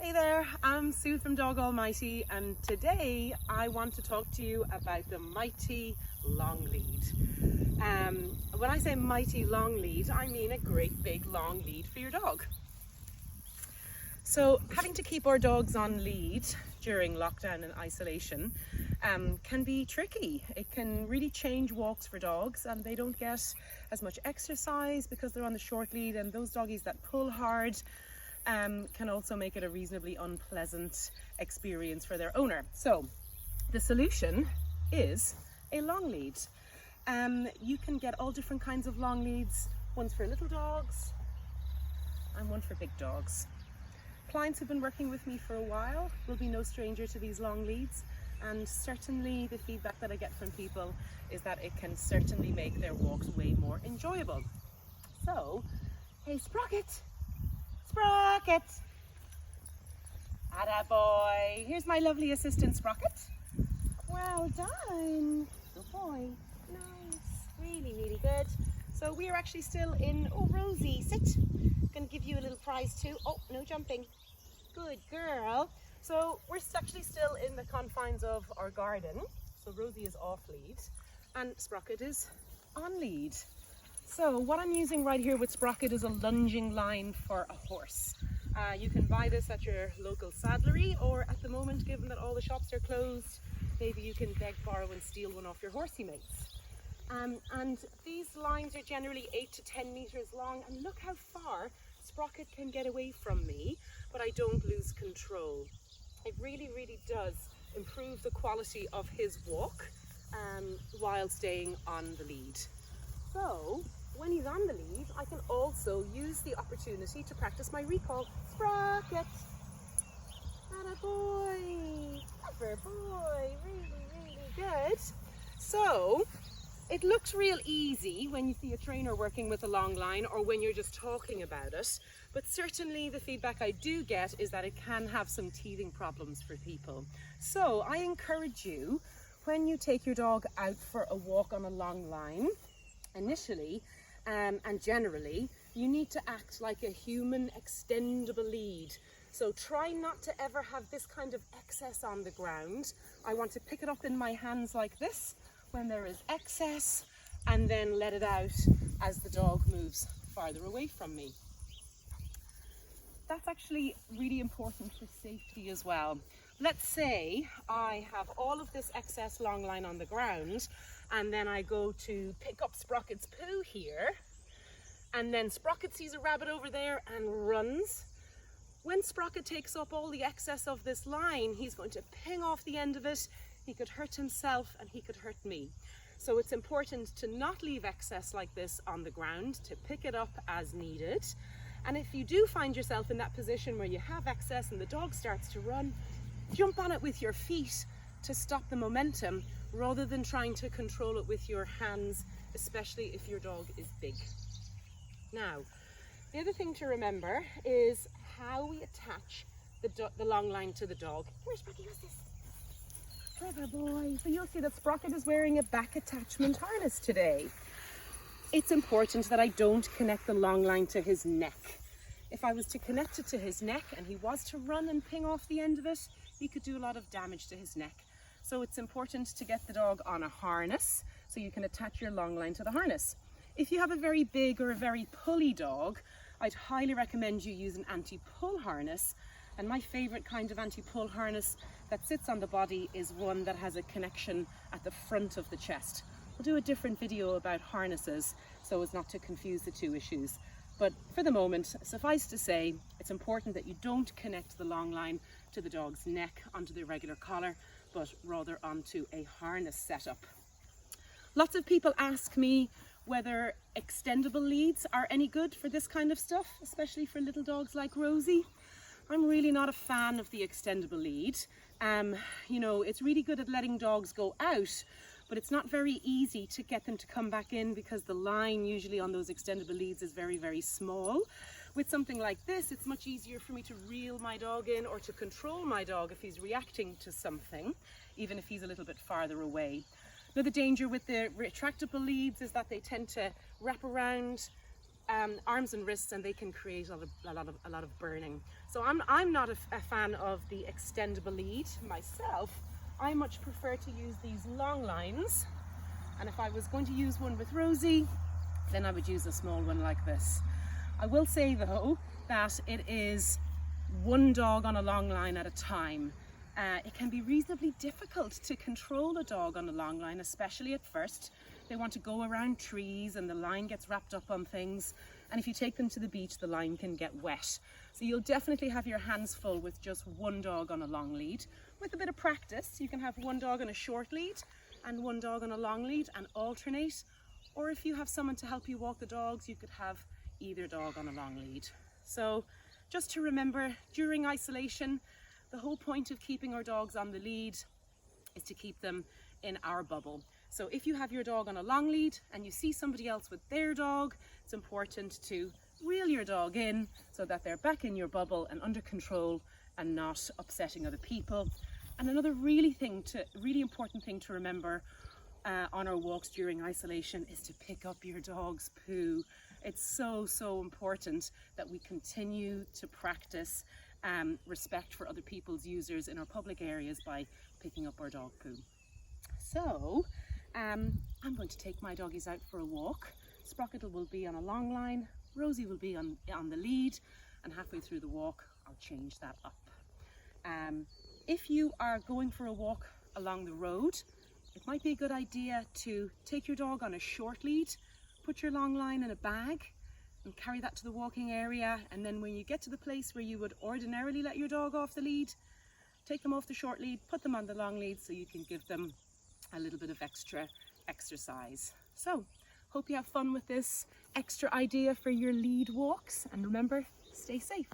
Hey there, I'm Sue from Dog Almighty, and today I want to talk to you about the mighty long lead. When I say mighty long lead, I mean a great big long lead for your dog. So having to keep our dogs on lead during lockdown and isolation can be tricky. It can really change walks for dogs, and they don't get as much exercise because they're on the short lead, and those doggies that pull hard can also make it a reasonably unpleasant experience for their owner. So the solution is a long lead. You can get all different kinds of long leads. One's for little dogs and one for big dogs. Clients who've been working with me for a while will be no stranger to these long leads, and certainly the feedback that I get from people is that it can certainly make their walks way more enjoyable. So, hey Sprocket! Sprocket! Attaboy! Here's my lovely assistant Sprocket. Well done! Good boy. Nice. Really, really good. So we are actually still in, oh Rosie, sit. Gonna give you a little prize too. Oh, no jumping. Good girl. So we're actually still in the confines of our garden. So Rosie is off lead and Sprocket is on lead. So what I'm using right here with Sprocket is a lunging line for a horse. You can buy this at your local saddlery, or at the moment, given that all the shops are closed, maybe you can beg, borrow and steal one off your horsey mates. And these lines are generally 8 to 10 meters long, and look how far Sprocket can get away from me, but I don't lose control. It really, really does improve the quality of his walk while staying on the lead. So when he's on the lead, I can also use the opportunity to practice my recall. Sprocket! Attaboy! Clever boy! Really, really good. So it looks real easy when you see a trainer working with a long line, or when you're just talking about it, but certainly the feedback I do get is that it can have some teething problems for people. So I encourage you, when you take your dog out for a walk on a long line, initially and generally, you need to act like a human extendable lead. So try not to ever have this kind of excess on the ground. I want to pick it up in my hands like this when there is excess, and then let it out as the dog moves farther away from me. That's actually really important for safety as well. Let's say I have all of this excess long line on the ground, and then I go to pick up Sprocket's poo here, and then Sprocket sees a rabbit over there and runs. When Sprocket takes up all the excess of this line, he's going to ping off the end of it. He could hurt himself and he could hurt me. So it's important to not leave excess like this on the ground, to pick it up as needed. And if you do find yourself in that position where you have excess and the dog starts to run, jump on it with your feet to stop the momentum, rather than trying to control it with your hands, especially if your dog is big. Now, the other thing to remember is how we attach the long line to the dog. Where's Sprocket? Who's this? Clever boy. So you'll see that Sprocket is wearing a back attachment harness today. It's important that I don't connect the long line to his neck. If I was to connect it to his neck and he was to run and ping off the end of it, he could do a lot of damage to his neck. So it's important to get the dog on a harness so you can attach your long line to the harness. If you have a very big or a very pulley dog, I'd highly recommend you use an anti-pull harness. And my favorite kind of anti-pull harness that sits on the body is one that has a connection at the front of the chest. We'll do a different video about harnesses so as not to confuse the two issues. But for the moment, suffice to say, it's important that you don't connect the long line to the dog's neck onto the irregular collar, but rather onto a harness setup. Lots of people ask me whether extendable leads are any good for this kind of stuff, especially for little dogs like Rosie. I'm really not a fan of the extendable lead. You know, it's really good at letting dogs go out, but it's not very easy to get them to come back in because the line usually on those extendable leads is very, very small. With something like this, it's much easier for me to reel my dog in, or to control my dog if he's reacting to something, even if he's a little bit farther away. Now, the danger with the retractable leads is that they tend to wrap around arms and wrists, and they can create a lot of burning. So I'm not a fan of the extendable lead myself. I much prefer to use these long lines, and if I was going to use one with Rosie, then I would use a small one like this. I will say though that it is one dog on a long line at a time. It can be reasonably difficult to control a dog on a long line, especially at first. They want to go around trees and the line gets wrapped up on things, and if you take them to the beach, the line can get wet. So you'll definitely have your hands full with just one dog on a long lead. With a bit of practice, you can have one dog on a short lead and one dog on a long lead and alternate. Or if you have someone to help you walk the dogs, you could have either dog on a long lead. So just to remember, during isolation, the whole point of keeping our dogs on the lead is to keep them in our bubble. So if you have your dog on a long lead and you see somebody else with their dog, it's important to reel your dog in so that they're back in your bubble and under control and not upsetting other people. And another really important thing to remember on our walks during isolation is to pick up your dog's poo. It's so important that we continue to practice respect for other people's users in our public areas by picking up our dog poo. So I'm going to take my doggies out for a walk. Sprocket will be on a long line, Rosie will be on the lead, and halfway through the walk I'll change that up. If you are going for a walk along the road, it might be a good idea to take your dog on a short lead, put your long line in a bag and carry that to the walking area, and then when you get to the place where you would ordinarily let your dog off the lead, take them off the short lead, put them on the long lead so you can give them a little bit of extra exercise. So, hope you have fun with this extra idea for your lead walks, and remember, stay safe.